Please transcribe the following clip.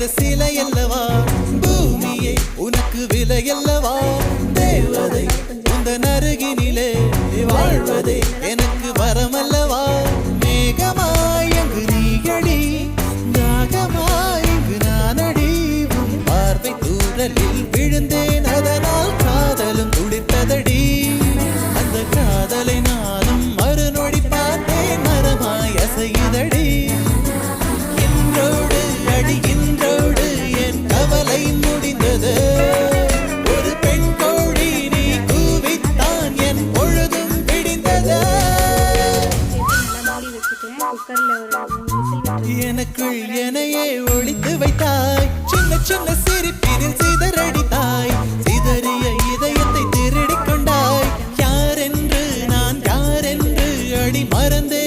செய்த சிலை அல்லவா பூமியே உனக்கு விலை அல்லவா தேவதை உந்தன் அருகினிலே வாழ்வதே எனக்கு வரமல்லவா மேகமாய் அங்கு நீயடி நாகமாய் இங்கு நானடி உன் பார்வை தூரலில் விழுந்தேன் அதனால் காதலும் துடித்ததடி அந்த காதலை நானும் மறுநொடி பார்த்தேன் மரமாய் அசையுதடி இன்றோடு அடி இன்றோடு என் கவலை முடிந்தது ஒரு பெண் கோழி நீ கூவித்தான் என் பொழுதும் பிடிந்தது எனக்குள் எனையே ஒளித்து வைத்தாய் சின்ன சின்ன சிரிப்பினில் சிதறடித்தாய் சிதறிய இதயத்தை திருடிக் கொண்டாய் யாரென்று நான் யாரென்று அடி மறந்தே